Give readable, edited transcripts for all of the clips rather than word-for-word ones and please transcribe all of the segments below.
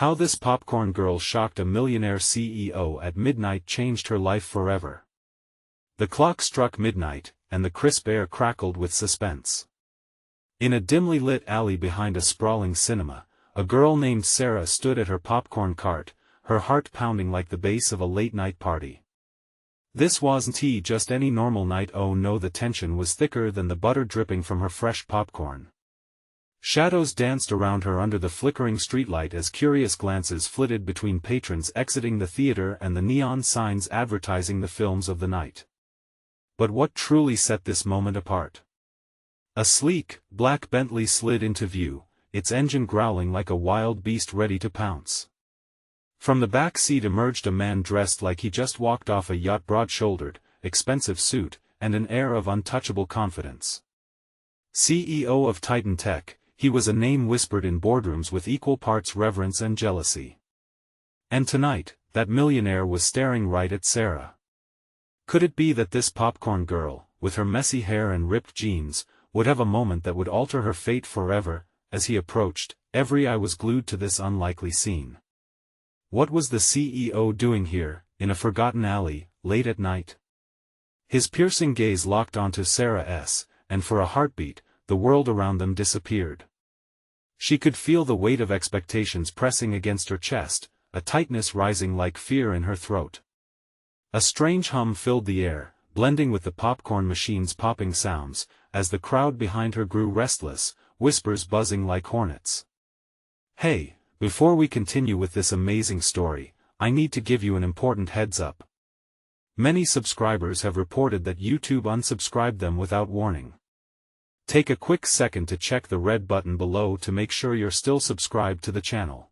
How this popcorn girl shocked a millionaire CEO at midnight changed her life forever. The clock struck midnight, and the crisp air crackled with suspense. In a dimly lit alley behind a sprawling cinema, a girl named Sarah stood at her popcorn cart, her heart pounding like the bass of a late-night party. This wasn't just any normal night. Oh no, the tension was thicker than the butter dripping from her fresh popcorn. Shadows danced around her under the flickering streetlight as curious glances flitted between patrons exiting the theater and the neon signs advertising the films of the night. But what truly set this moment apart? A sleek, black Bentley slid into view, its engine growling like a wild beast ready to pounce. From the back seat emerged a man dressed like he just walked off a yacht, broad-shouldered, expensive suit, and an air of untouchable confidence. CEO of Titan Tech, he was a name whispered in boardrooms with equal parts reverence and jealousy. And tonight, that millionaire was staring right at Sarah. Could it be that this popcorn girl, with her messy hair and ripped jeans, would have a moment that would alter her fate forever? As he approached, every eye was glued to this unlikely scene. What was the CEO doing here, in a forgotten alley, late at night? His piercing gaze locked onto Sarah's, and for a heartbeat, the world around them disappeared. She could feel the weight of expectations pressing against her chest, a tightness rising like fear in her throat. A strange hum filled the air, blending with the popcorn machine's popping sounds, as the crowd behind her grew restless, whispers buzzing like hornets. Hey, before we continue with this amazing story, I need to give you an important heads up. Many subscribers have reported that YouTube unsubscribed them without warning. Take a quick second to check the red button below to make sure you're still subscribed to the channel.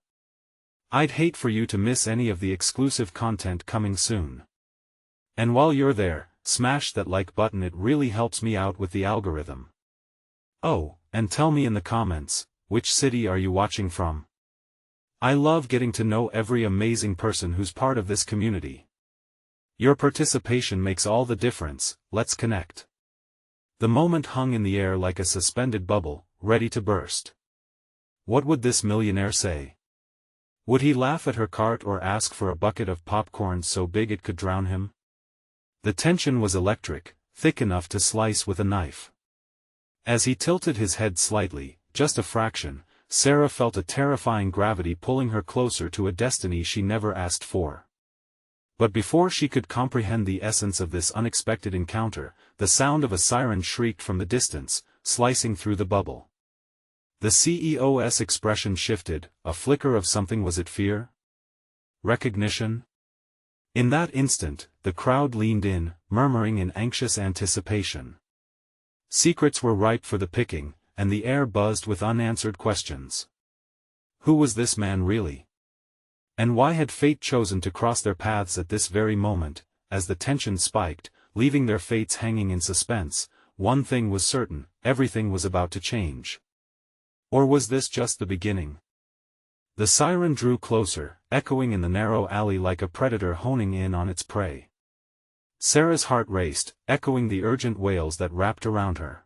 I'd hate for you to miss any of the exclusive content coming soon. And while you're there, smash that like button, it really helps me out with the algorithm. Oh, and tell me in the comments, which city are you watching from? I love getting to know every amazing person who's part of this community. Your participation makes all the difference. Let's connect. The moment hung in the air like a suspended bubble, ready to burst. What would this millionaire say? Would he laugh at her cart or ask for a bucket of popcorn so big it could drown him? The tension was electric, thick enough to slice with a knife. As he tilted his head slightly, just a fraction, Sarah felt a terrifying gravity pulling her closer to a destiny she never asked for. But before she could comprehend the essence of this unexpected encounter, the sound of a siren shrieked from the distance, slicing through the bubble. The CEO's expression shifted, a flicker of something. Was it fear? Recognition? In that instant, the crowd leaned in, murmuring in anxious anticipation. Secrets were ripe for the picking, and the air buzzed with unanswered questions. Who was this man really? And why had fate chosen to cross their paths at this very moment? As the tension spiked, leaving their fates hanging in suspense, one thing was certain: everything was about to change. Or was this just the beginning? The siren drew closer, echoing in the narrow alley like a predator honing in on its prey. Sarah's heart raced, echoing the urgent wails that wrapped around her.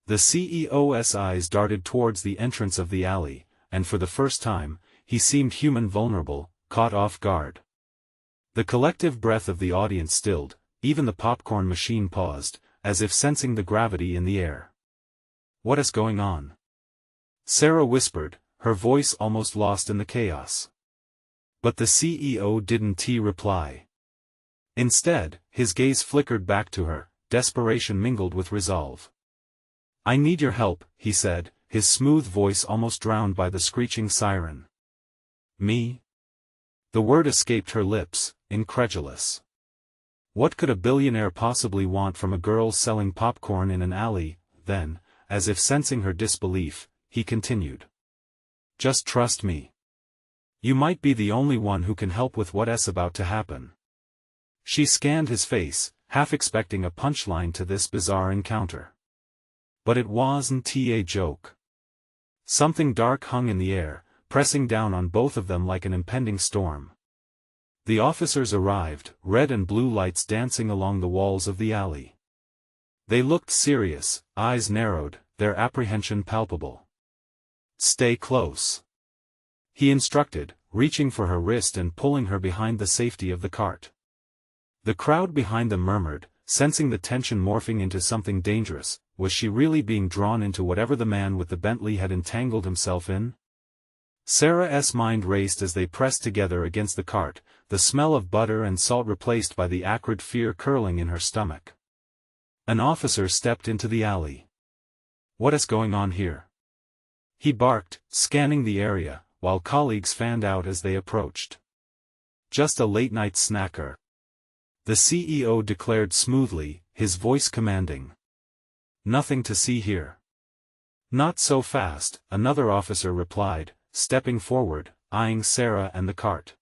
The CEO's eyes darted towards the entrance of the alley, and for the first time, he seemed human, vulnerable, caught off guard. The collective breath of the audience stilled, even the popcorn machine paused, as if sensing the gravity in the air. "What is going on?" Sarah whispered, her voice almost lost in the chaos. But the CEO didn't reply. Instead, his gaze flickered back to her, desperation mingled with resolve. "I need your help," he said, his smooth voice almost drowned by the screeching siren. "Me?" The word escaped her lips, incredulous. What could a billionaire possibly want from a girl selling popcorn in an alley? Then, as if sensing her disbelief, he continued. "Just trust me. You might be the only one who can help with what's about to happen." She scanned his face, half expecting a punchline to this bizarre encounter. But it wasn't a joke. Something dark hung in the air, pressing down on both of them like an impending storm. The officers arrived, red and blue lights dancing along the walls of the alley. They looked serious, eyes narrowed, their apprehension palpable. "Stay close," he instructed, reaching for her wrist and pulling her behind the safety of the cart. The crowd behind them murmured, sensing the tension morphing into something dangerous. Was she really being drawn into whatever the man with the Bentley had entangled himself in? Sarah's mind raced as they pressed together against the cart, the smell of butter and salt replaced by the acrid fear curling in her stomach. An officer stepped into the alley. "What is going on here?" he barked, scanning the area, while colleagues fanned out as they approached. "Just a late-night snacker," the CEO declared smoothly, his voice commanding. "Nothing to see here." "Not so fast," another officer replied, stepping forward, eyeing Sarah and the cart.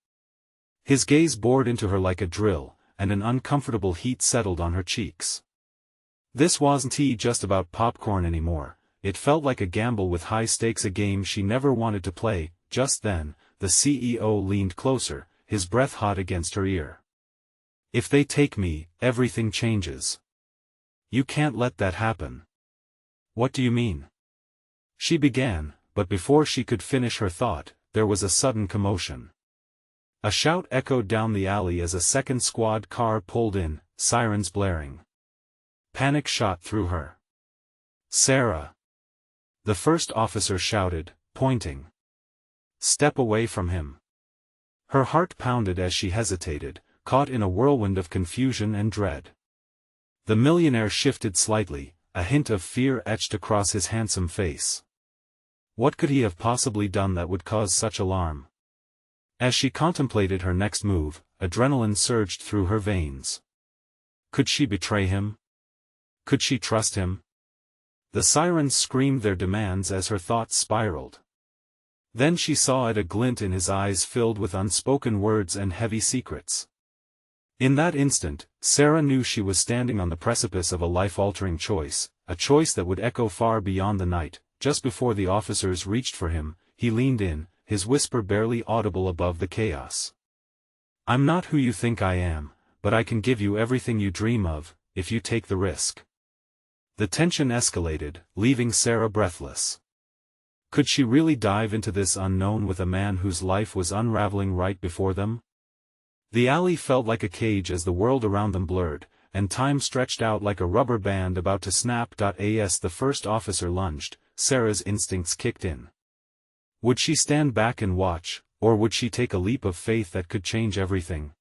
His gaze bored into her like a drill, and an uncomfortable heat settled on her cheeks. This wasn't just about popcorn anymore. It felt like a gamble with high stakes, a game she never wanted to play. Just then, the CEO leaned closer, his breath hot against her ear. "If they take me, everything changes. You can't let that happen." "What do you mean?" she began, but before she could finish her thought, there was a sudden commotion. A shout echoed down the alley as a second squad car pulled in, sirens blaring. Panic shot through her. "Sarah!" the first officer shouted, pointing. "Step away from him." Her heart pounded as she hesitated, caught in a whirlwind of confusion and dread. The millionaire shifted slightly, a hint of fear etched across his handsome face. What could he have possibly done that would cause such alarm? As she contemplated her next move, adrenaline surged through her veins. Could she betray him? Could she trust him? The sirens screamed their demands as her thoughts spiraled. Then she saw a glint in his eyes filled with unspoken words and heavy secrets. In that instant, Sarah knew she was standing on the precipice of a life-altering choice, a choice that would echo far beyond the night. Just before the officers reached for him, he leaned in, his whisper barely audible above the chaos. "I'm not who you think I am, but I can give you everything you dream of, if you take the risk." The tension escalated, leaving Sarah breathless. Could she really dive into this unknown with a man whose life was unraveling right before them? The alley felt like a cage as the world around them blurred, and time stretched out like a rubber band about to snap. As the first officer lunged, Sarah's instincts kicked in. Would she stand back and watch, or would she take a leap of faith that could change everything?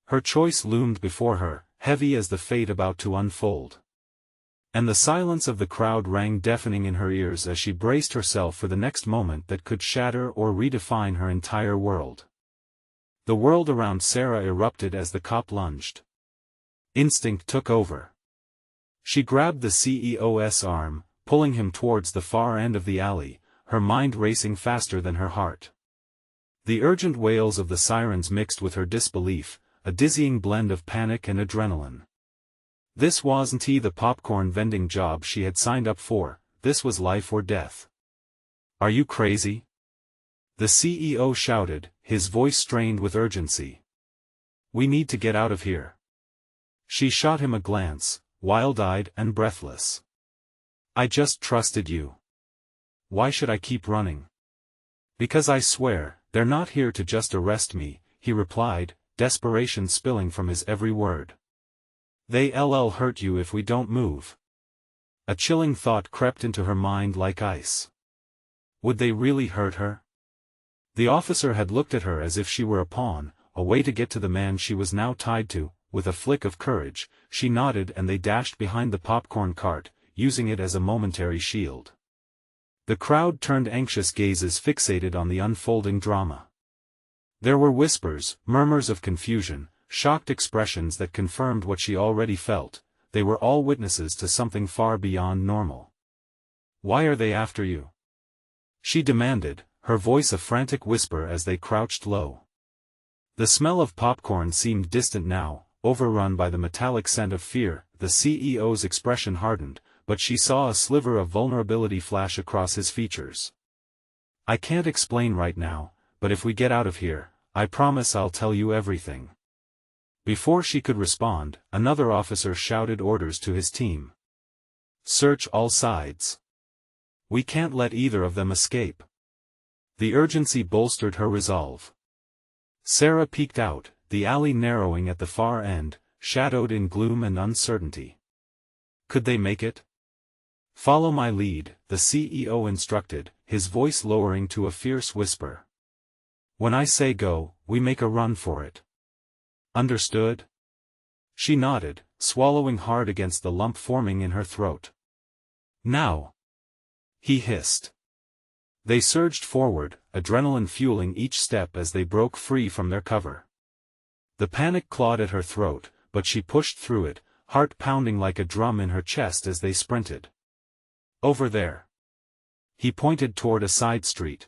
Her choice loomed before her, heavy as the fate about to unfold. And the silence of the crowd rang deafening in her ears as she braced herself for the next moment that could shatter or redefine her entire world. The world around Sarah erupted as the cop lunged. Instinct took over. She grabbed the CEO's arm, pulling him towards the far end of the alley, her mind racing faster than her heart. The urgent wails of the sirens mixed with her disbelief, a dizzying blend of panic and adrenaline. This wasn't the popcorn vending job she had signed up for, this was life or death. "Are you crazy?" the CEO shouted, his voice strained with urgency. "We need to get out of here." She shot him a glance, wild-eyed and breathless. "I just trusted you. Why should I keep running?" "Because I swear, they're not here to just arrest me," he replied, desperation spilling from his every word. "They'll hurt you if we don't move." A chilling thought crept into her mind like ice. Would they really hurt her? The officer had looked at her as if she were a pawn, a way to get to the man she was now tied to. With a flick of courage, she nodded and they dashed behind the popcorn cart, using it as a momentary shield. The crowd turned anxious gazes fixated on the unfolding drama. There were whispers, murmurs of confusion, shocked expressions that confirmed what she already felt. They were all witnesses to something far beyond normal. "Why are they after you?" she demanded, her voice a frantic whisper as they crouched low. The smell of popcorn seemed distant now, overrun by the metallic scent of fear. The CEO's expression hardened, but she saw a sliver of vulnerability flash across his features. "I can't explain right now, but if we get out of here, I promise I'll tell you everything." Before she could respond, another officer shouted orders to his team. "Search all sides. We can't let either of them escape." The urgency bolstered her resolve. Sarah peeked out, the alley narrowing at the far end, shadowed in gloom and uncertainty. Could they make it? "Follow my lead," the CEO instructed, his voice lowering to a fierce whisper. "When I say go, we make a run for it. Understood?" She nodded, swallowing hard against the lump forming in her throat. "Now!" he hissed. They surged forward, adrenaline fueling each step as they broke free from their cover. The panic clawed at her throat, but she pushed through it, heart pounding like a drum in her chest as they sprinted. "Over there." He pointed toward a side street.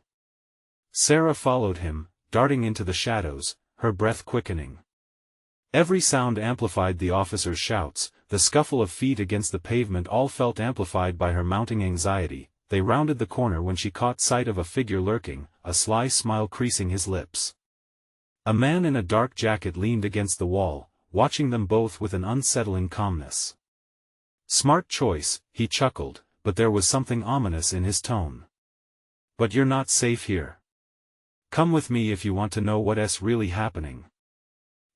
Sarah followed him, darting into the shadows, her breath quickening. Every sound amplified the officer's shouts, the scuffle of feet against the pavement all felt amplified by her mounting anxiety. They rounded the corner when she caught sight of a figure lurking, a sly smile creasing his lips. A man in a dark jacket leaned against the wall, watching them both with an unsettling calmness. "Smart choice," he chuckled, but there was something ominous in his tone. "But you're not safe here. Come with me if you want to know what's really happening."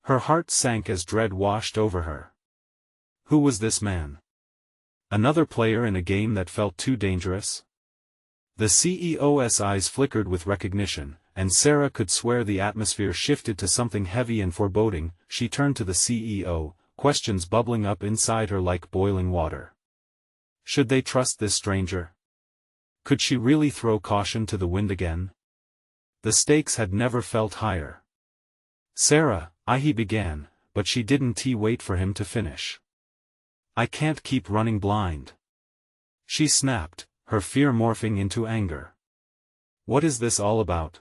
Her heart sank as dread washed over her. Who was this man? Another player in a game that felt too dangerous? The CEO's eyes flickered with recognition, and Sarah could swear the atmosphere shifted to something heavy and foreboding. She turned to the CEO, questions bubbling up inside her like boiling water. Should they trust this stranger? Could she really throw caution to the wind again? The stakes had never felt higher. "Sarah," he began, but she didn't wait for him to finish. "I can't keep running blind," she snapped, her fear morphing into anger. "What is this all about?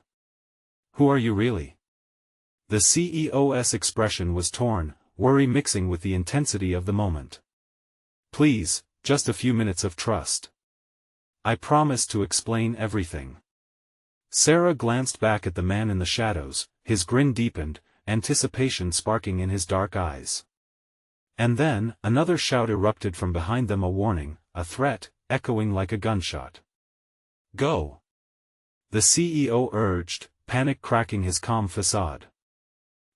Who are you really?" The CEO's expression was torn, worry mixing with the intensity of the moment. "Please, just a few minutes of trust. I promise to explain everything." Sarah glanced back at the man in the shadows, his grin deepened, anticipation sparking in his dark eyes. And then, another shout erupted from behind them, a warning, a threat, echoing like a gunshot. "Go!" the CEO urged, panic cracking his calm facade.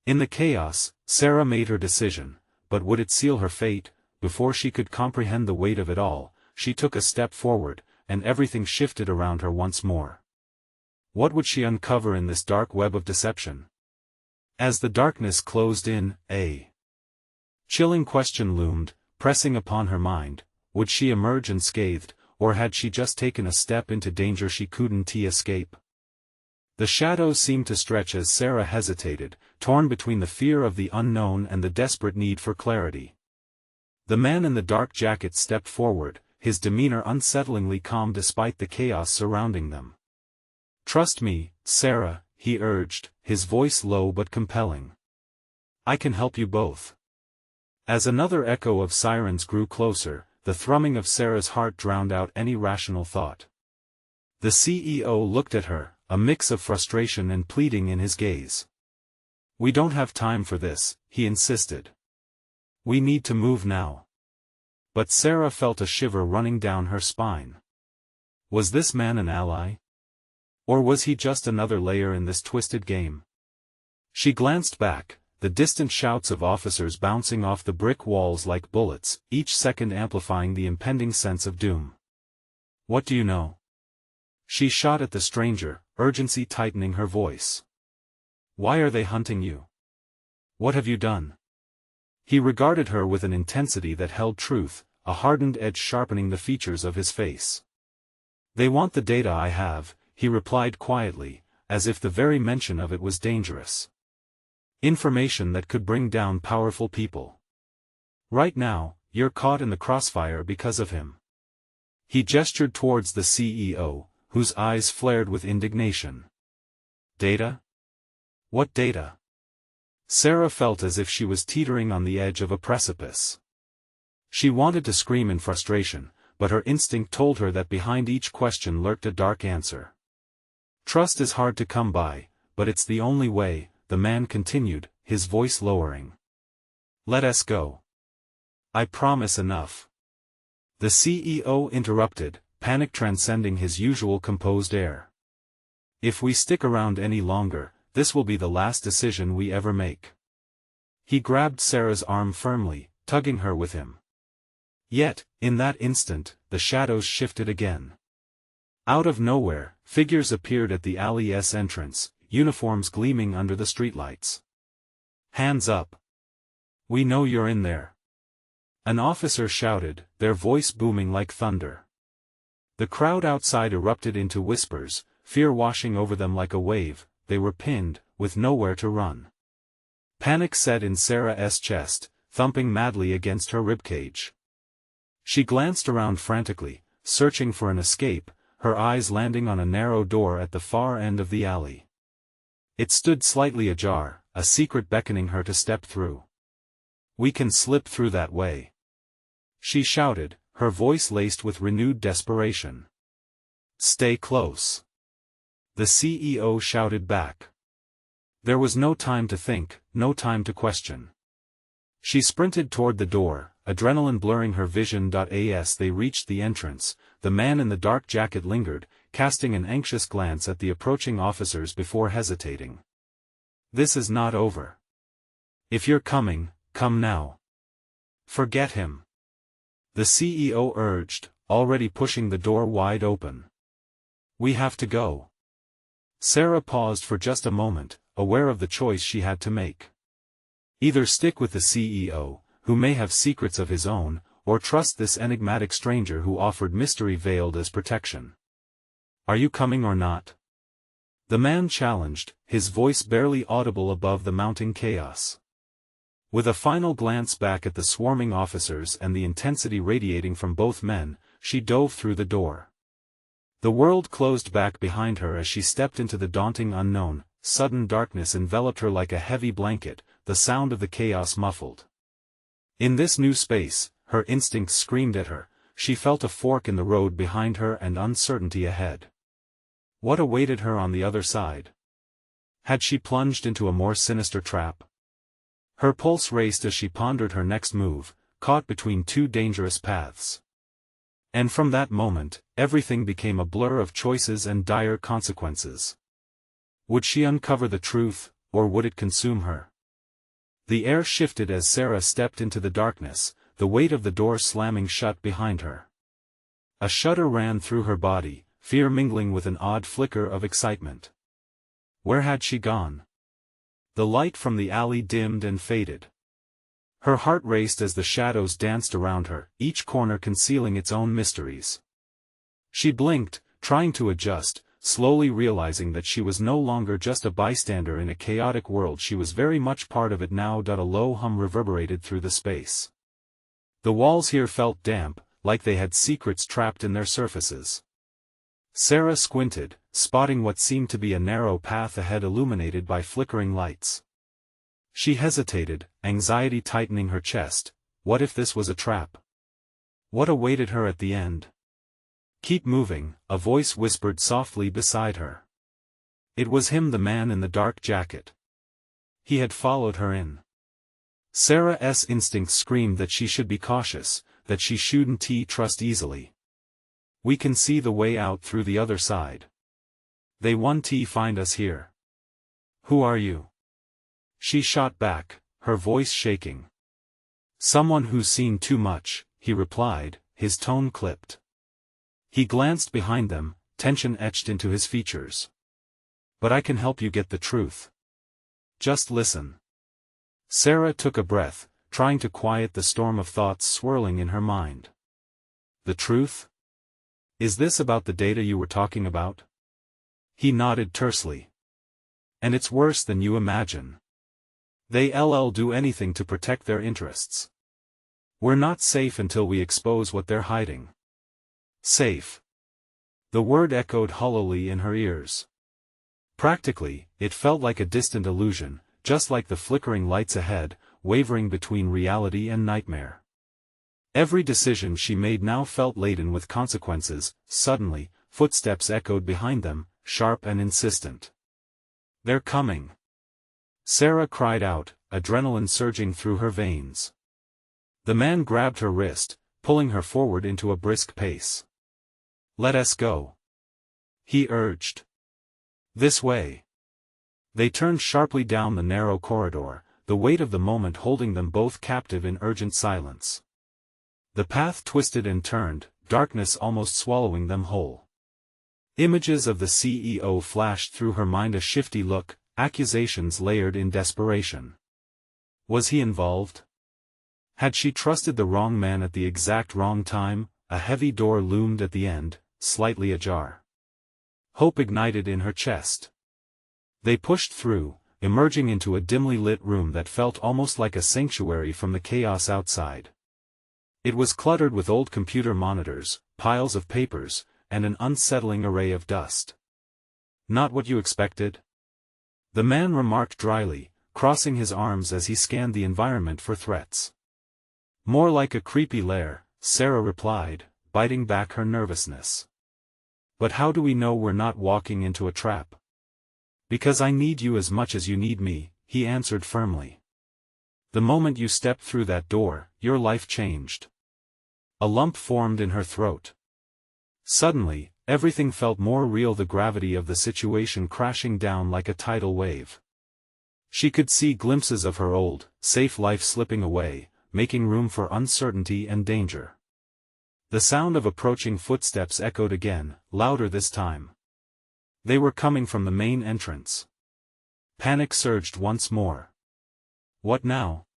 In the chaos, Sarah made her decision, but would it seal her fate? Before she could comprehend the weight of it all, she took a step forward, and everything shifted around her once more. What would she uncover in this dark web of deception? As the darkness closed in, a chilling question loomed, pressing upon her mind. Would she emerge unscathed, or had she just taken a step into danger she couldn't escape? The shadows seemed to stretch as Sarah hesitated, torn between the fear of the unknown and the desperate need for clarity. The man in the dark jacket stepped forward, his demeanor unsettlingly calm despite the chaos surrounding them. "Trust me, Sarah," he urged, his voice low but compelling. "I can help you both." As another echo of sirens grew closer, the thrumming of Sarah's heart drowned out any rational thought. The CEO looked at her, a mix of frustration and pleading in his gaze. "We don't have time for this," he insisted. "We need to move now." But Sarah felt a shiver running down her spine. Was this man an ally? Or was he just another layer in this twisted game? She glanced back, the distant shouts of officers bouncing off the brick walls like bullets, each second amplifying the impending sense of doom. "What do you know?" She shot at the stranger, urgency tightening her voice. "Why are they hunting you? What have you done?" He regarded her with an intensity that held truth, a hardened edge sharpening the features of his face. "They want the data I have," he replied quietly, as if the very mention of it was dangerous. "Information that could bring down powerful people. Right now, you're caught in the crossfire because of him." He gestured towards the CEO, whose eyes flared with indignation. "Data? What data?" Sarah felt as if she was teetering on the edge of a precipice. She wanted to scream in frustration, but her instinct told her that behind each question lurked a dark answer. "Trust is hard to come by, but it's the only way," the man continued, his voice lowering. "Let us go. I promise enough." The CEO interrupted, panic transcending his usual composed air. If we stick around any longer, this will be the last decision we ever make. He grabbed Sarah's arm firmly, tugging her with him. Yet, in that instant, the shadows shifted again. Out of nowhere, figures appeared at the alley's entrance, uniforms gleaming under the streetlights. "Hands up! We know you're in there!" An officer shouted, their voice booming like thunder. The crowd outside erupted into whispers, fear washing over them like a wave. They were pinned, with nowhere to run. Panic set in Sarah's chest, thumping madly against her ribcage. She glanced around frantically, searching for an escape, her eyes landing on a narrow door at the far end of the alley. It stood slightly ajar, a secret beckoning her to step through. "We can slip through that way," she shouted, her voice laced with renewed desperation. "Stay close," the CEO shouted back. There was no time to think, no time to question. She sprinted toward the door, adrenaline blurring her vision. As they reached the entrance, the man in the dark jacket lingered, casting an anxious glance at the approaching officers before hesitating. "This is not over. If you're coming, come now. Forget him," the CEO urged, already pushing the door wide open. "We have to go." Sarah paused for just a moment, aware of the choice she had to make. Either stick with the CEO, who may have secrets of his own, or trust this enigmatic stranger who offered mystery veiled as protection. "Are you coming or not?" the man challenged, his voice barely audible above the mounting chaos. With a final glance back at the swarming officers and the intensity radiating from both men, she dove through the door. The world closed back behind her as she stepped into the daunting unknown. Sudden darkness enveloped her like a heavy blanket, the sound of the chaos muffled. In this new space, her instincts screamed at her. She felt a fork in the road behind her and uncertainty ahead. What awaited her on the other side? Had she plunged into a more sinister trap? Her pulse raced as she pondered her next move, caught between two dangerous paths. And from that moment, everything became a blur of choices and dire consequences. Would she uncover the truth, or would it consume her? The air shifted as Sarah stepped into the darkness, the weight of the door slamming shut behind her. A shudder ran through her body, fear mingling with an odd flicker of excitement. Where had she gone? The light from the alley dimmed and faded. Her heart raced as the shadows danced around her, each corner concealing its own mysteries. She blinked, trying to adjust, slowly realizing that she was no longer just a bystander in a chaotic world. She was very much part of it now. A low hum reverberated through the space. The walls here felt damp, like they had secrets trapped in their surfaces. Sarah squinted, spotting what seemed to be a narrow path ahead illuminated by flickering lights. She hesitated, anxiety tightening her chest. What if this was a trap? What awaited her at the end? "Keep moving," a voice whispered softly beside her. It was him, the man in the dark jacket. He had followed her in. Sarah's instincts screamed that she should be cautious, that she shouldn't trust easily. "We can see the way out through the other side. They won't find us here." "Who are you?" she shot back, her voice shaking. "Someone who's seen too much," he replied, his tone clipped. He glanced behind them, tension etched into his features. "But I can help you get the truth. Just listen." Sarah took a breath, trying to quiet the storm of thoughts swirling in her mind. "The truth? Is this about the data you were talking about?" He nodded tersely. "And it's worse than you imagine. They'll do anything to protect their interests. We're not safe until we expose what they're hiding." Safe. The word echoed hollowly in her ears. Practically, it felt like a distant illusion, just like the flickering lights ahead, wavering between reality and nightmare. Every decision she made now felt laden with consequences. Suddenly, footsteps echoed behind them, sharp and insistent. "They're coming!" Sarah cried out, adrenaline surging through her veins. The man grabbed her wrist, pulling her forward into a brisk pace. "Let us go," he urged. This way. They turned sharply down the narrow corridor, the weight of the moment holding them both captive in urgent silence. The path twisted and turned, darkness almost swallowing them whole. Images of the CEO flashed through her mind, a shifty look, accusations layered in desperation. Was he involved? Had she trusted the wrong man at the exact wrong time? A heavy door loomed at the end, slightly ajar. Hope ignited in her chest. They pushed through, emerging into a dimly lit room that felt almost like a sanctuary from the chaos outside. It was cluttered with old computer monitors, piles of papers, and an unsettling array of dust. Not what you expected? The man remarked dryly, crossing his arms as he scanned the environment for threats. More like a creepy lair, Sarah replied, biting back her nervousness. But how do we know we're not walking into a trap? Because I need you as much as you need me, he answered firmly. The moment you stepped through that door, your life changed. A lump formed in her throat. Suddenly, everything felt more real, the gravity of the situation crashing down like a tidal wave. She could see glimpses of her old, safe life slipping away, making room for uncertainty and danger. The sound of approaching footsteps echoed again, louder this time. They were coming from the main entrance. Panic surged once more. What now?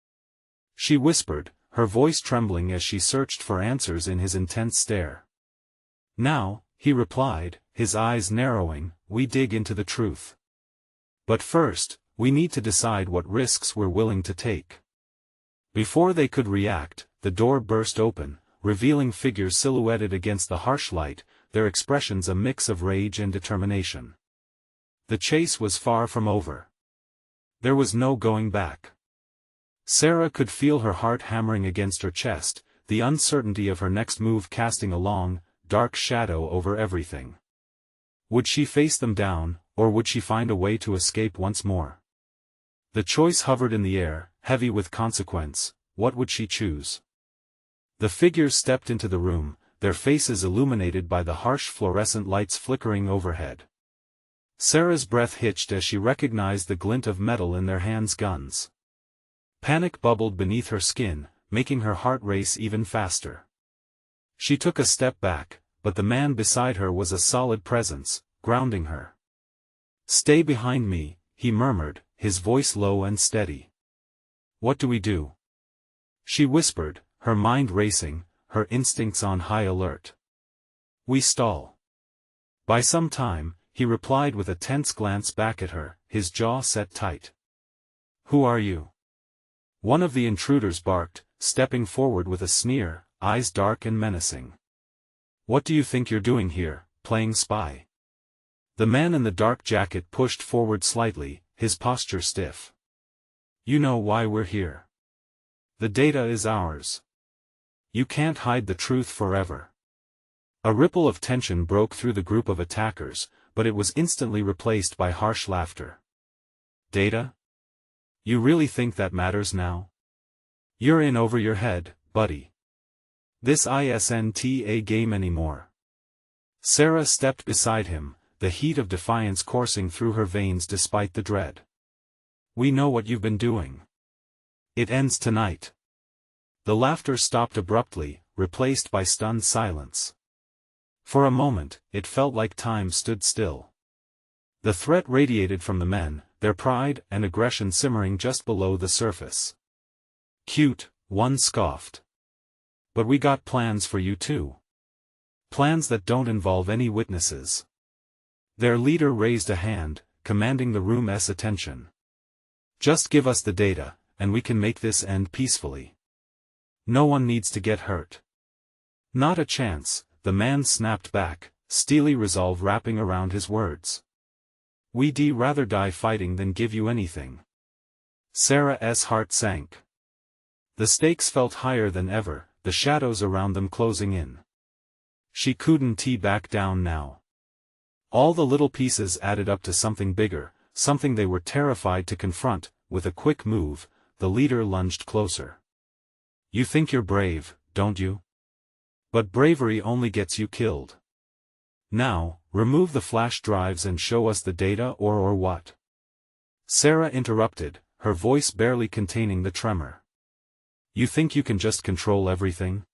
She whispered, her voice trembling as she searched for answers in his intense stare. Now, he replied, his eyes narrowing, we dig into the truth. But first, we need to decide what risks we're willing to take. Before they could react, the door burst open, revealing figures silhouetted against the harsh light, their expressions a mix of rage and determination. The chase was far from over. There was no going back. Sarah could feel her heart hammering against her chest, the uncertainty of her next move casting a long, dark shadow over everything. Would she face them down, or would she find a way to escape once more? The choice hovered in the air, heavy with consequence. What would she choose? The figures stepped into the room, their faces illuminated by the harsh fluorescent lights flickering overhead. Sarah's breath hitched as she recognized the glint of metal in their hands' guns. Panic bubbled beneath her skin, making her heart race even faster. She took a step back, but the man beside her was a solid presence, grounding her. "Stay behind me," he murmured, his voice low and steady. "What do we do?" She whispered, her mind racing, her instincts on high alert. "We stall." By some time, he replied with a tense glance back at her, his jaw set tight. "Who are you?" One of the intruders barked, stepping forward with a sneer, eyes dark and menacing. "What do you think you're doing here, playing spy?" The man in the dark jacket pushed forward slightly, his posture stiff. "You know why we're here. The data is ours. You can't hide the truth forever." A ripple of tension broke through the group of attackers, but it was instantly replaced by harsh laughter. "Data? You really think that matters now? You're in over your head, buddy. This isn't a game anymore." Sarah stepped beside him, the heat of defiance coursing through her veins despite the dread. "We know what you've been doing. It ends tonight." The laughter stopped abruptly, replaced by stunned silence. For a moment, it felt like time stood still. The threat radiated from the men, their pride and aggression simmering just below the surface. "Cute," one scoffed. "But we got plans for you too. Plans that don't involve any witnesses." Their leader raised a hand, commanding the room's attention. "Just give us the data, and we can make this end peacefully. No one needs to get hurt." "Not a chance," the man snapped back, steely resolve wrapping around his words. "We'd rather die fighting than give you anything." Sarah's heart sank. The stakes felt higher than ever, the shadows around them closing in. She couldn't back down now. All the little pieces added up to something bigger, something they were terrified to confront. With a quick move, the leader lunged closer. "You think you're brave, don't you? But bravery only gets you killed. Now, remove the flash drives and show us the data or what? Sarah interrupted, her voice barely containing the tremor. You think you can just control everything?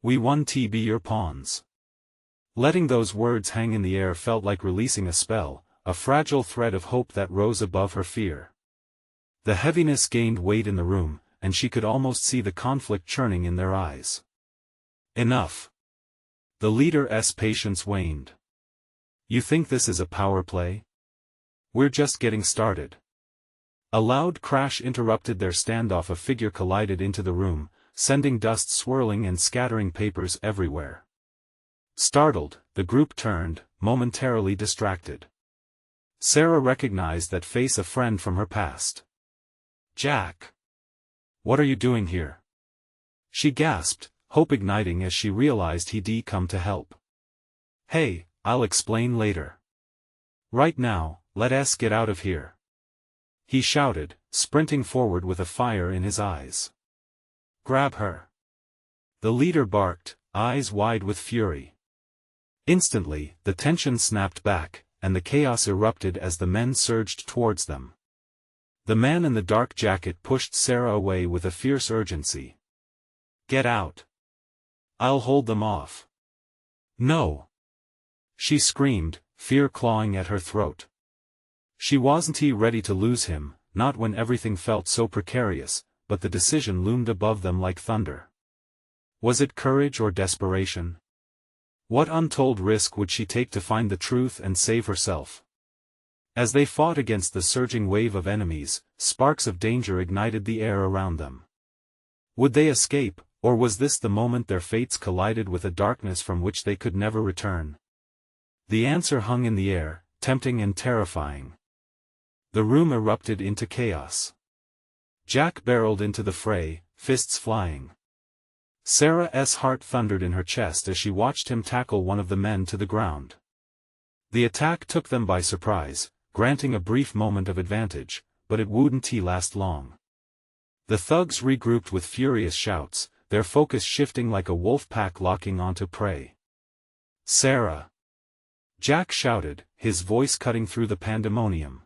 We want to be your pawns. Letting those words hang in the air felt like releasing a spell, a fragile thread of hope that rose above her fear. The heaviness gained weight in the room, and she could almost see the conflict churning in their eyes. Enough. The leader's patience waned. You think this is a power play? We're just getting started. A loud crash interrupted their standoff. A figure collided into the room, sending dust swirling and scattering papers everywhere. Startled, the group turned, momentarily distracted. Sarah recognized that face, a friend from her past. Jack. What are you doing here? She gasped, hope igniting as she realized he'd come to help. Hey, I'll explain later. Right now, let us get out of here. He shouted, sprinting forward with a fire in his eyes. Grab her. The leader barked, eyes wide with fury. Instantly, the tension snapped back, and the chaos erupted as the men surged towards them. The man in the dark jacket pushed Sarah away with a fierce urgency. Get out. I'll hold them off. No. She screamed, fear clawing at her throat. She wasn't ready to lose him, not when everything felt so precarious, but the decision loomed above them like thunder. Was it courage or desperation? What untold risk would she take to find the truth and save herself? As they fought against the surging wave of enemies, sparks of danger ignited the air around them. Would they escape, or was this the moment their fates collided with a darkness from which they could never return? The answer hung in the air, tempting and terrifying. The room erupted into chaos. Jack barreled into the fray, fists flying. Sarah's heart thundered in her chest as she watched him tackle one of the men to the ground. The attack took them by surprise, granting a brief moment of advantage, but it wouldn't last long. The thugs regrouped with furious shouts, their focus shifting like a wolf pack locking onto prey. Sarah! Jack shouted, his voice cutting through the pandemonium.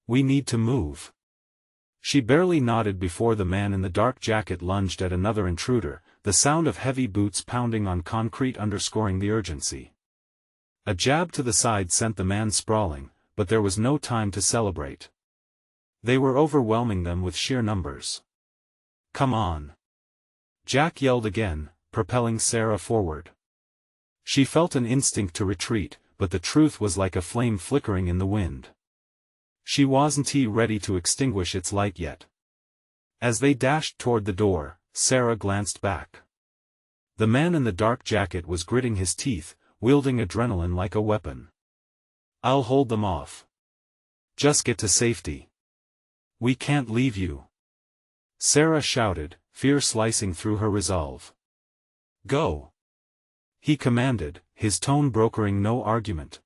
We need to move. She barely nodded before the man in the dark jacket lunged at another intruder, the sound of heavy boots pounding on concrete underscoring the urgency. A jab to the side sent the man sprawling, but there was no time to celebrate. They were overwhelming them with sheer numbers. Come on. Jack yelled again, propelling Sarah forward. She felt an instinct to retreat, but the truth was like a flame flickering in the wind. She wasn't ready to extinguish its light yet. As they dashed toward the door, Sarah glanced back. The man in the dark jacket was gritting his teeth, wielding adrenaline like a weapon. I'll hold them off. Just get to safety. We can't leave you. Sarah shouted, fear slicing through her resolve. Go. He commanded, his tone brokering no argument.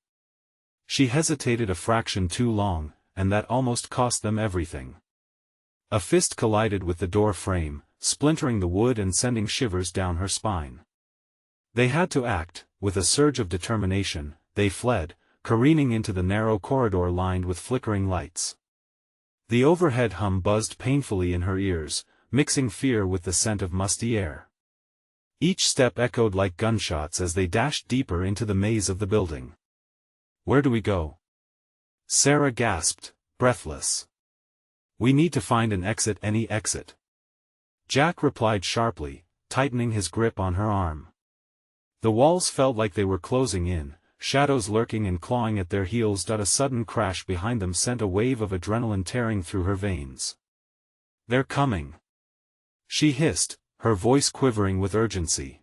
She hesitated a fraction too long, and that almost cost them everything. A fist collided with the door frame, splintering the wood and sending shivers down her spine. They had to act. With a surge of determination, they fled, careening into the narrow corridor lined with flickering lights. The overhead hum buzzed painfully in her ears, mixing fear with the scent of musty air. Each step echoed like gunshots as they dashed deeper into the maze of the building. Where do we go? Sarah gasped, breathless. We need to find an exit, any exit. Jack replied sharply, tightening his grip on her arm. The walls felt like they were closing in, shadows lurking and clawing at their heels. A sudden crash behind them sent a wave of adrenaline tearing through her veins. They're coming. She hissed, her voice quivering with urgency.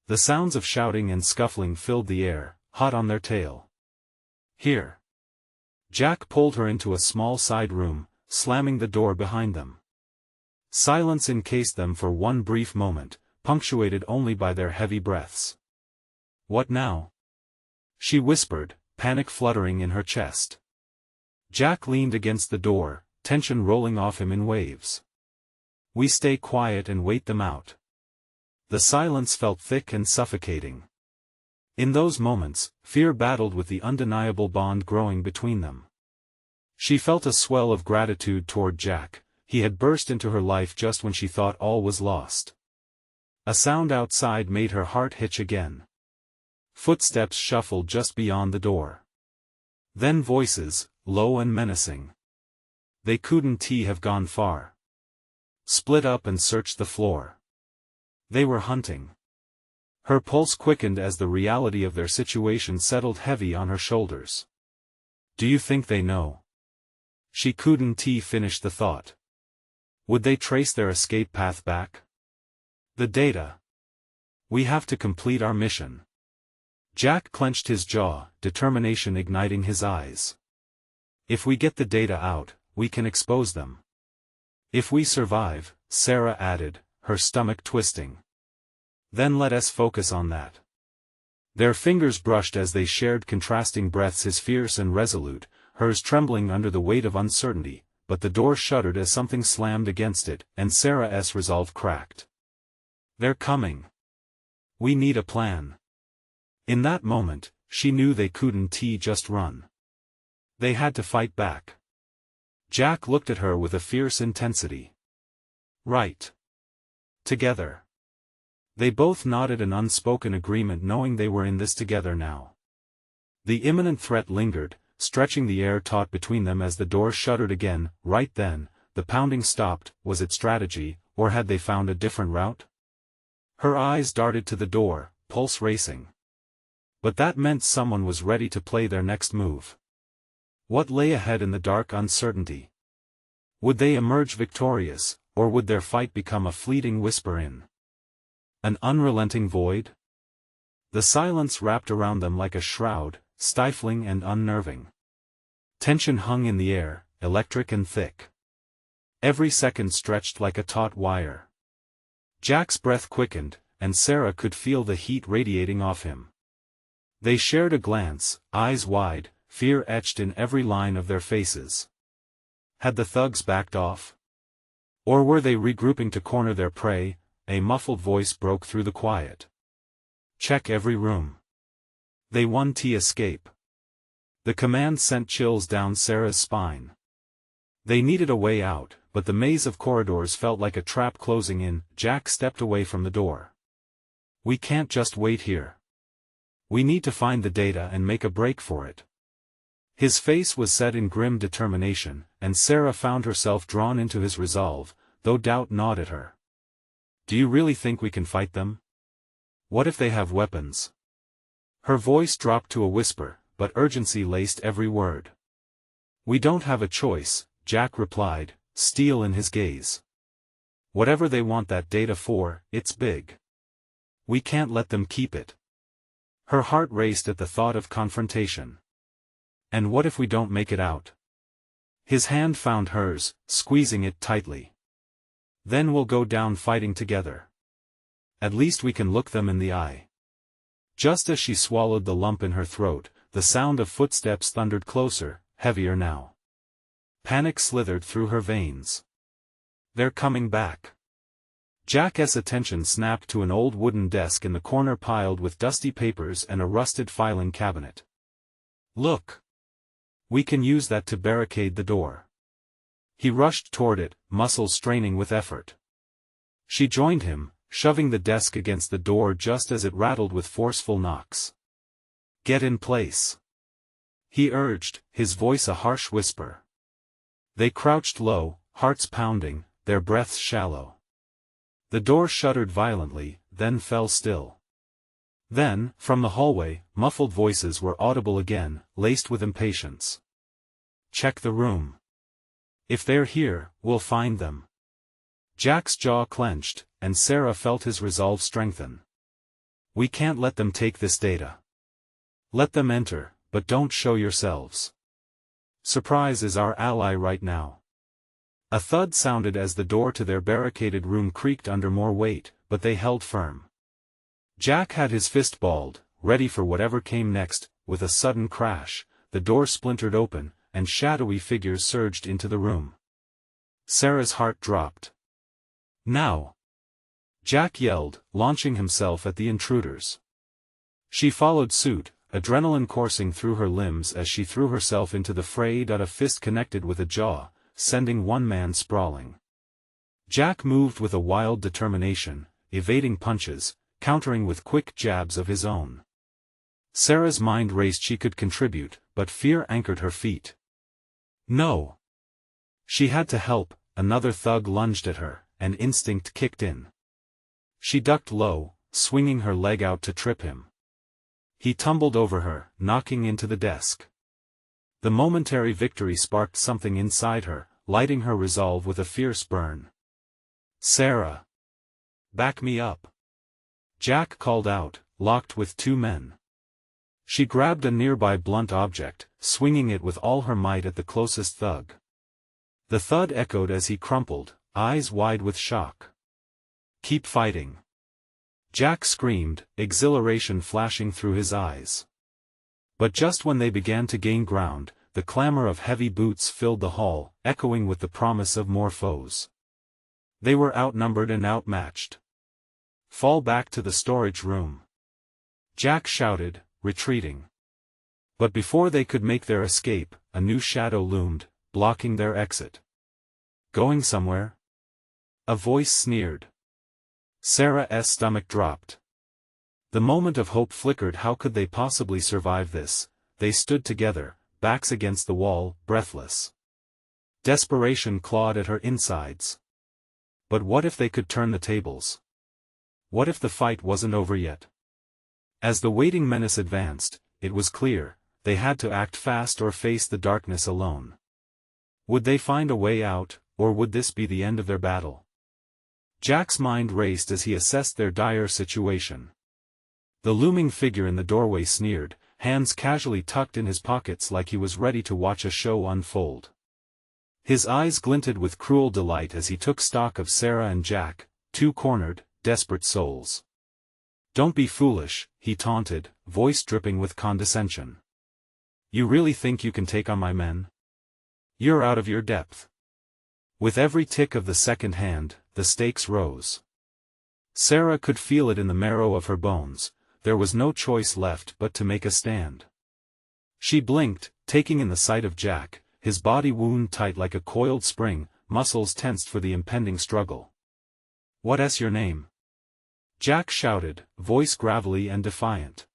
The sounds of shouting and scuffling filled the air, hot on their tail. Here. Jack pulled her into a small side room, slamming the door behind them. Silence encased them for one brief moment, punctuated only by their heavy breaths. What now? She whispered, panic fluttering in her chest. Jack leaned against the door, tension rolling off him in waves. We stay quiet and wait them out. The silence felt thick and suffocating. In those moments, fear battled with the undeniable bond growing between them. She felt a swell of gratitude toward Jack. He had burst into her life just when she thought all was lost. A sound outside made her heart hitch again. Footsteps shuffled just beyond the door. Then voices, low and menacing. They couldn't have gone far. Split up and searched the floor. They were hunting. Her pulse quickened as the reality of their situation settled heavy on her shoulders. Do you think they know? She couldn't finish the thought. Would they trace their escape path back? The data. We have to complete our mission. Jack clenched his jaw, determination igniting his eyes. If we get the data out, we can expose them. If we survive, Sarah added, her stomach twisting. Then let us focus on that. Their fingers brushed as they shared contrasting breaths, his fierce and resolute, hers trembling under the weight of uncertainty, but the door shuddered as something slammed against it, and Sarah's resolve cracked. They're coming. We need a plan. In that moment, she knew they couldn't just run. They had to fight back. Jack looked at her with a fierce intensity. Right. Together. They both nodded an unspoken agreement, knowing they were in this together now. The imminent threat lingered, stretching the air taut between them as the door shuddered again. Right then, the pounding stopped. Was it strategy, or had they found a different route? Her eyes darted to the door, pulse racing. But that meant someone was ready to play their next move. What lay ahead in the dark uncertainty? Would they emerge victorious, or would their fight become a fleeting whisper in an unrelenting void? The silence wrapped around them like a shroud, stifling and unnerving. Tension hung in the air, electric and thick. Every second stretched like a taut wire. Jack's breath quickened, and Sarah could feel the heat radiating off him. They shared a glance, eyes wide, fear etched in every line of their faces. Had the thugs backed off? Or were they regrouping to corner their prey? A muffled voice broke through the quiet. Check every room. They won escape. The command sent chills down Sarah's spine. They needed a way out, but the maze of corridors felt like a trap closing in. Jack stepped away from the door. We can't just wait here. We need to find the data and make a break for it. His face was set in grim determination, and Sarah found herself drawn into his resolve, though doubt gnawed at her. Do you really think we can fight them? What if they have weapons? Her voice dropped to a whisper, but urgency laced every word. We don't have a choice, Jack replied, steel in his gaze. Whatever they want that data for, it's big. We can't let them keep it. Her heart raced at the thought of confrontation. And what if we don't make it out? His hand found hers, squeezing it tightly. Then we'll go down fighting together. At least we can look them in the eye. Just as she swallowed the lump in her throat, the sound of footsteps thundered closer, heavier now. Panic slithered through her veins. They're coming back. Jack's attention snapped to an old wooden desk in the corner piled with dusty papers and a rusted filing cabinet. Look! We can use that to barricade the door. He rushed toward it, muscles straining with effort. She joined him, shoving the desk against the door just as it rattled with forceful knocks. Get in place. He urged, his voice a harsh whisper. They crouched low, hearts pounding, their breaths shallow. The door shuddered violently, then fell still. Then, from the hallway, muffled voices were audible again, laced with impatience. Check the room. If they're here, we'll find them. Jack's jaw clenched, and Sarah felt his resolve strengthen. We can't let them take this data. Let them enter, but don't show yourselves. Surprise is our ally right now. A thud sounded as the door to their barricaded room creaked under more weight, but they held firm. Jack had his fist balled, ready for whatever came next. With a sudden crash, the door splintered open, and shadowy figures surged into the room. Sarah's heart dropped. Now! Jack yelled, launching himself at the intruders. She followed suit, adrenaline coursing through her limbs as she threw herself into the fray. A fist connected with a jaw, sending one man sprawling. Jack moved with a wild determination, evading punches, countering with quick jabs of his own. Sarah's mind raced. She could contribute, but fear anchored her feet. No. She had to help. Another thug lunged at her, and instinct kicked in. She ducked low, swinging her leg out to trip him. He tumbled over her, knocking into the desk. The momentary victory sparked something inside her, lighting her resolve with a fierce burn. "Sarah! Back me up!" Jack called out, locked with two men. She grabbed a nearby blunt object, swinging it with all her might at the closest thug. The thud echoed as he crumpled, eyes wide with shock. "Keep fighting!" Jack screamed, exhilaration flashing through his eyes. But just when they began to gain ground, the clamor of heavy boots filled the hall, echoing with the promise of more foes. They were outnumbered and outmatched. "Fall back to the storage room!" Jack shouted, retreating. But before they could make their escape, a new shadow loomed, blocking their exit. "Going somewhere?" a voice sneered. Sarah's stomach dropped. The moment of hope flickered. How could they possibly survive this? They stood together, backs against the wall, breathless. Desperation clawed at her insides. But what if they could turn the tables? What if the fight wasn't over yet? As the waiting menace advanced, it was clear, they had to act fast or face the darkness alone. Would they find a way out, or would this be the end of their battle? Jack's mind raced as he assessed their dire situation. The looming figure in the doorway sneered, hands casually tucked in his pockets like he was ready to watch a show unfold. His eyes glinted with cruel delight as he took stock of Sarah and Jack, two cornered, desperate souls. "Don't be foolish," he taunted, voice dripping with condescension. "You really think you can take on my men? You're out of your depth." With every tick of the second hand, the stakes rose. Sarah could feel it in the marrow of her bones. There was no choice left but to make a stand. She blinked, taking in the sight of Jack, his body wound tight like a coiled spring, muscles tensed for the impending struggle. "What's your name?" Jack shouted, voice gravelly and defiant.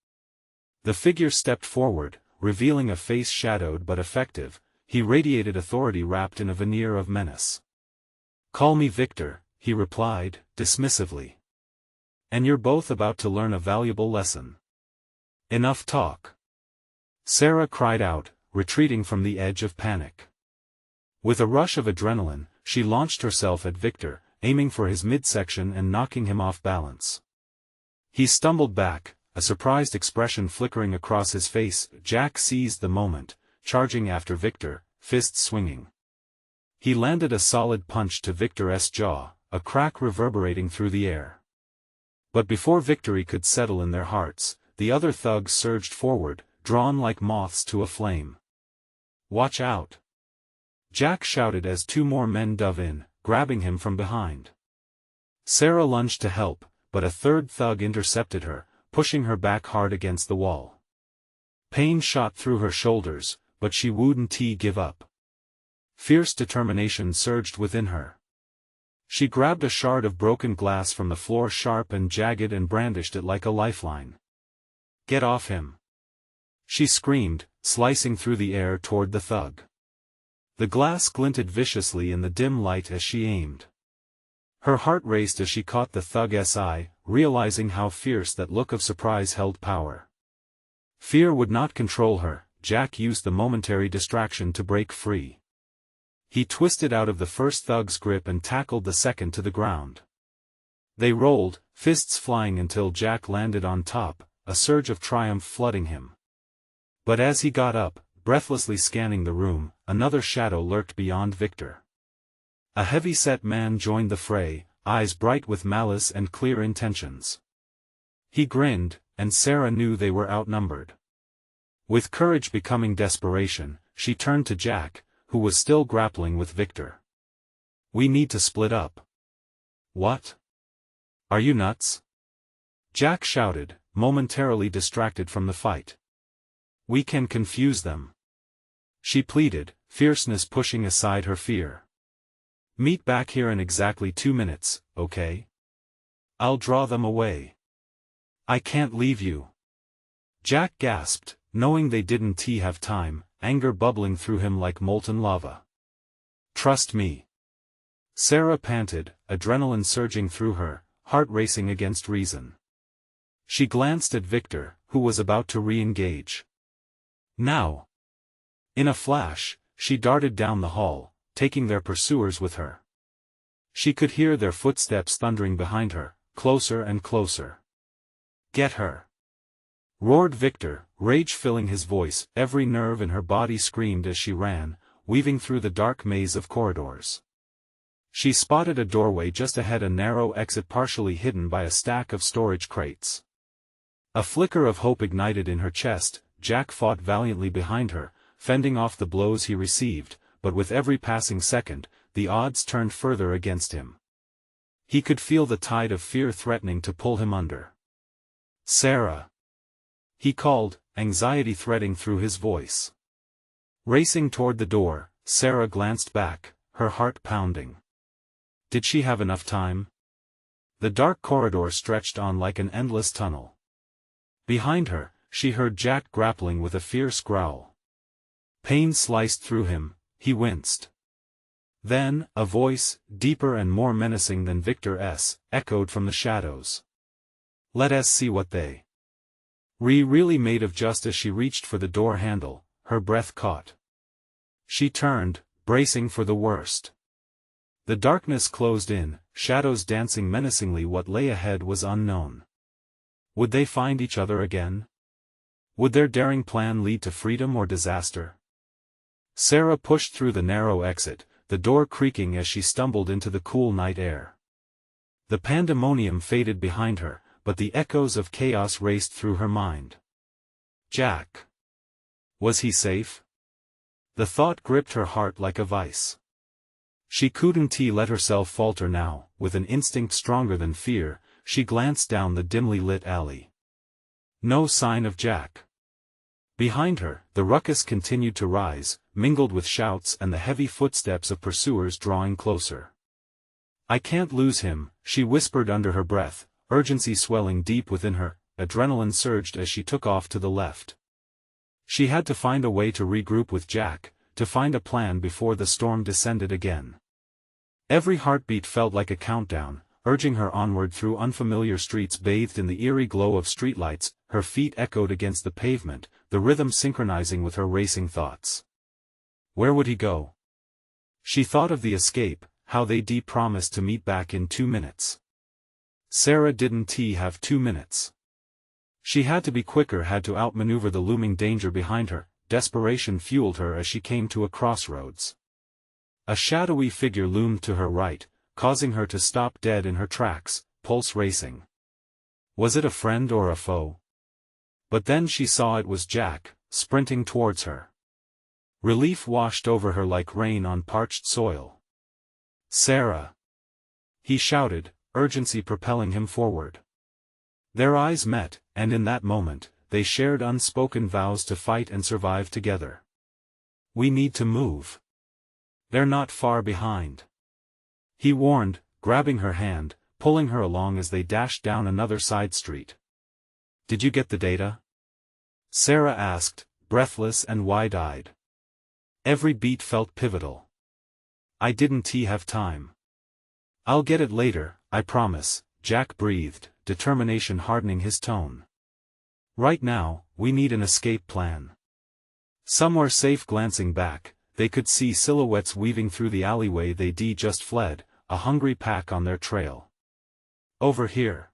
The figure stepped forward, revealing a face shadowed but effective. He radiated authority wrapped in a veneer of menace. "Call me Victor," he replied, dismissively. "And you're both about to learn a valuable lesson." "Enough talk!" Sarah cried out, retreating from the edge of panic. With a rush of adrenaline, she launched herself at Victor, aiming for his midsection and knocking him off balance. He stumbled back, a surprised expression flickering across his face. Jack seized the moment, charging after Victor, fists swinging. He landed a solid punch to Victor's jaw, a crack reverberating through the air. But before victory could settle in their hearts, the other thugs surged forward, drawn like moths to a flame. "Watch out!" Jack shouted as two more men dove in, grabbing him from behind. Sarah lunged to help, but a third thug intercepted her, pushing her back hard against the wall. Pain shot through her shoulders, but she wouldn't give up. Fierce determination surged within her. She grabbed a shard of broken glass from the floor, sharp and jagged, and brandished it like a lifeline. "Get off him!" she screamed, slicing through the air toward the thug. The glass glinted viciously in the dim light as she aimed. Her heart raced as she caught the thug's eye, realizing how fierce that look of surprise held power. Fear would not control her. Jack used the momentary distraction to break free. He twisted out of the first thug's grip and tackled the second to the ground. They rolled, fists flying until Jack landed on top, a surge of triumph flooding him. But as he got up, breathlessly scanning the room, another shadow lurked beyond Victor. A heavy-set man joined the fray, eyes bright with malice and clear intentions. He grinned, and Sarah knew they were outnumbered. With courage becoming desperation, she turned to Jack, who was still grappling with Victor. "We need to split up." "What? Are you nuts?" Jack shouted, momentarily distracted from the fight. "We can confuse them," she pleaded, fierceness pushing aside her fear. "Meet back here in exactly 2 minutes, okay? I'll draw them away." "I can't leave you." Jack gasped, knowing they didn't have time, anger bubbling through him like molten lava. "Trust me." Sarah panted, adrenaline surging through her, heart racing against reason. She glanced at Victor, who was about to re-engage. Now. In a flash, she darted down the hall, taking their pursuers with her. She could hear their footsteps thundering behind her, closer and closer. "Get her!" roared Victor, rage filling his voice. Every nerve in her body screamed as she ran, weaving through the dark maze of corridors. She spotted a doorway just ahead, a narrow exit partially hidden by a stack of storage crates. A flicker of hope ignited in her chest. Jack fought valiantly behind her, fending off the blows he received, but with every passing second, the odds turned further against him. He could feel the tide of fear threatening to pull him under. "Sarah!" he called, anxiety threading through his voice. Racing toward the door, Sarah glanced back, her heart pounding. Did she have enough time? The dark corridor stretched on like an endless tunnel. Behind her, she heard Jack grappling with a fierce growl. Pain sliced through him, he winced. Then, a voice, deeper and more menacing than Victor's, echoed from the shadows. "Let us see what they really made of." Just as she reached for the door handle, her breath caught. She turned, bracing for the worst. The darkness closed in, shadows dancing menacingly. What lay ahead was unknown. Would they find each other again? Would their daring plan lead to freedom or disaster? Sarah pushed through the narrow exit, the door creaking as she stumbled into the cool night air. The pandemonium faded behind her, but the echoes of chaos raced through her mind. Jack. Was he safe? The thought gripped her heart like a vice. She couldn't let herself falter now. With an instinct stronger than fear, she glanced down the dimly lit alley. No sign of Jack. Behind her, the ruckus continued to rise, mingled with shouts and the heavy footsteps of pursuers drawing closer. "I can't lose him," she whispered under her breath, urgency swelling deep within her. Adrenaline surged as she took off to the left. She had to find a way to regroup with Jack, to find a plan before the storm descended again. Every heartbeat felt like a countdown, urging her onward through unfamiliar streets bathed in the eerie glow of streetlights. Her feet echoed against the pavement, the rhythm synchronizing with her racing thoughts. Where would he go? She thought of the escape, how they'd promised to meet back in 2 minutes. Sarah didn't have 2 minutes. She had to be quicker, had to outmaneuver the looming danger behind her. Desperation fueled her as she came to a crossroads. A shadowy figure loomed to her right, causing her to stop dead in her tracks, pulse racing. Was it a friend or a foe? But then she saw it was Jack, sprinting towards her. Relief washed over her like rain on parched soil. "Sarah!" he shouted, urgency propelling him forward. Their eyes met, and in that moment, they shared unspoken vows to fight and survive together. "We need to move. They're not far behind," he warned, grabbing her hand, pulling her along as they dashed down another side street. "Did you get the data?" Sarah asked, breathless and wide-eyed. Every beat felt pivotal. "I didn't have time. I'll get it later, I promise," Jack breathed, determination hardening his tone. "Right now, we need an escape plan." Somewhere safe. Glancing back, they could see silhouettes weaving through the alleyway they'd just fled, a hungry pack on their trail. "Over here."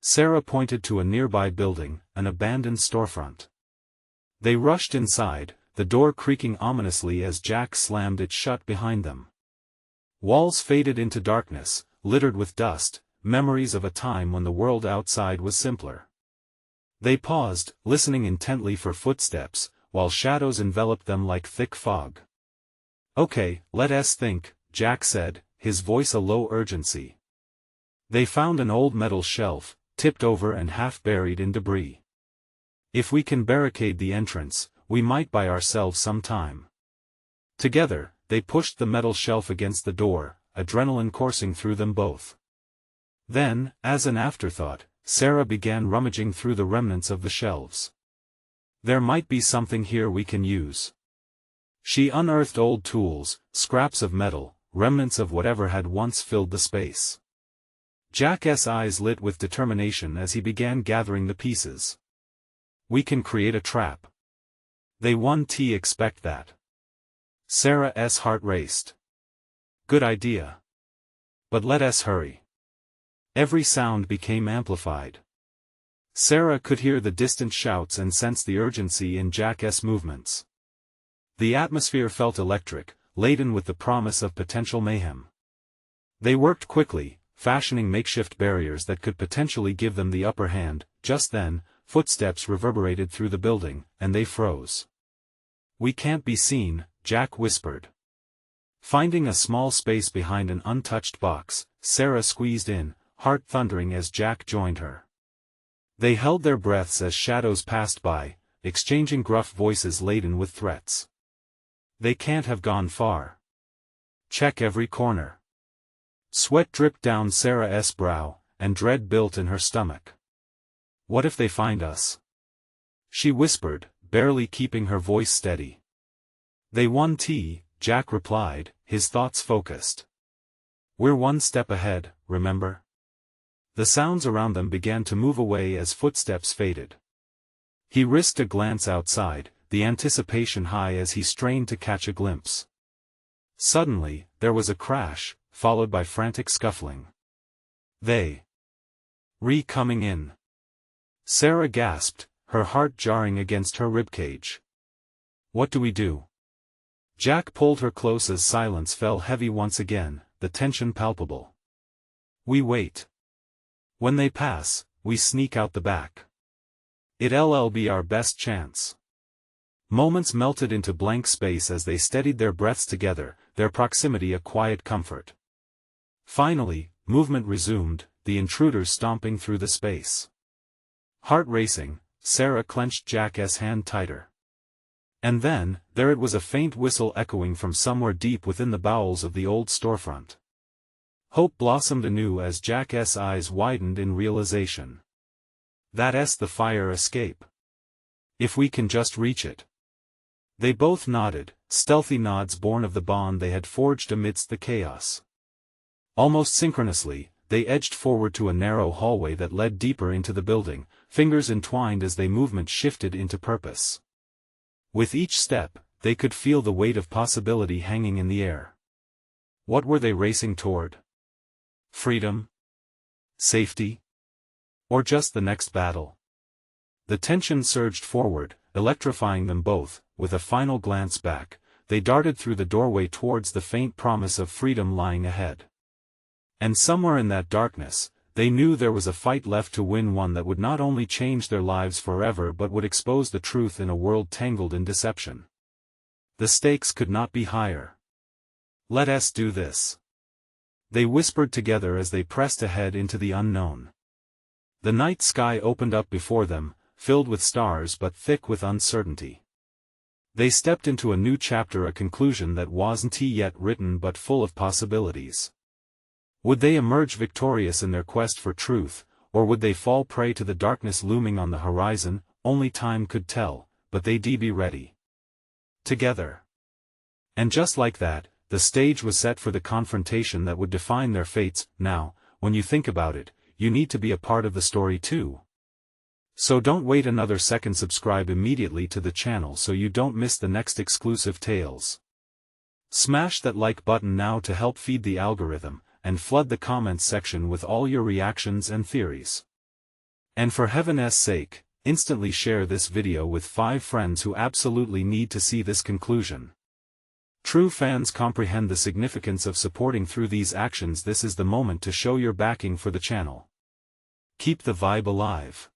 Sarah pointed to a nearby building, an abandoned storefront. They rushed inside, the door creaking ominously as Jack slammed it shut behind them. Walls faded into darkness, littered with dust, memories of a time when the world outside was simpler. They paused, listening intently for footsteps, while shadows enveloped them like thick fog. "Okay, let us think," Jack said, his voice a low urgency. They found an old metal shelf, tipped over and half buried in debris. If we can barricade the entrance, we might buy ourselves some time. Together, they pushed the metal shelf against the door, adrenaline coursing through them both. Then, as an afterthought, Sarah began rummaging through the remnants of the shelves. There might be something here we can use. She unearthed old tools, scraps of metal, remnants of whatever had once filled the space. Jack's eyes lit with determination as he began gathering the pieces. We can create a trap. They won't expect that. Sarah's heart raced. Good idea. But let us hurry. Every sound became amplified. Sarah could hear the distant shouts and sense the urgency in Jack's movements. The atmosphere felt electric, laden with the promise of potential mayhem. They worked quickly, fashioning makeshift barriers that could potentially give them the upper hand. Just then, footsteps reverberated through the building, and they froze. We can't be seen, Jack whispered. Finding a small space behind an untouched box, Sarah squeezed in, heart thundering as Jack joined her. They held their breaths as shadows passed by, exchanging gruff voices laden with threats. They can't have gone far. Check every corner. Sweat dripped down Sarah's brow, and dread built in her stomach. What if they find us? She whispered, barely keeping her voice steady. They won't, Jack replied, his thoughts focused. We're one step ahead, remember? The sounds around them began to move away as footsteps faded. He risked a glance outside, the anticipation high as he strained to catch a glimpse. Suddenly, there was a crash, followed by frantic scuffling. They coming in. Sarah gasped, her heart jarring against her ribcage. What do we do? Jack pulled her close as silence fell heavy once again, the tension palpable. We wait. When they pass, we sneak out the back. It'll be our best chance. Moments melted into blank space as they steadied their breaths together, their proximity a quiet comfort. Finally, movement resumed, the intruders stomping through the space. Heart racing, Sarah clenched Jack's hand tighter. And then, there it was, a faint whistle echoing from somewhere deep within the bowels of the old storefront. Hope blossomed anew as Jack's eyes widened in realization. That's the fire escape. If we can just reach it. They both nodded, stealthy nods born of the bond they had forged amidst the chaos. Almost synchronously, they edged forward to a narrow hallway that led deeper into the building, fingers entwined as their movement shifted into purpose. With each step, they could feel the weight of possibility hanging in the air. What were they racing toward? Freedom? Safety? Or just the next battle? The tension surged forward, electrifying them both. With a final glance back, they darted through the doorway towards the faint promise of freedom lying ahead. And somewhere in that darkness, they knew there was a fight left to win, one that would not only change their lives forever but would expose the truth in a world tangled in deception. The stakes could not be higher. Let us do this. They whispered together as they pressed ahead into the unknown. The night sky opened up before them, filled with stars but thick with uncertainty. They stepped into a new chapter, a conclusion that wasn't yet written but full of possibilities. Would they emerge victorious in their quest for truth, or would they fall prey to the darkness looming on the horizon? Only time could tell, but they'd be ready. Together. And just like that, the stage was set for the confrontation that would define their fates. Now, when you think about it, you need to be a part of the story too. So don't wait another second, subscribe immediately to the channel so you don't miss the next exclusive tales. Smash that like button now to help feed the algorithm, and flood the comments section with all your reactions and theories. And for heaven's sake, instantly share this video with 5 friends who absolutely need to see this conclusion. True fans comprehend the significance of supporting through these actions. This is the moment to show your backing for the channel. Keep the vibe alive.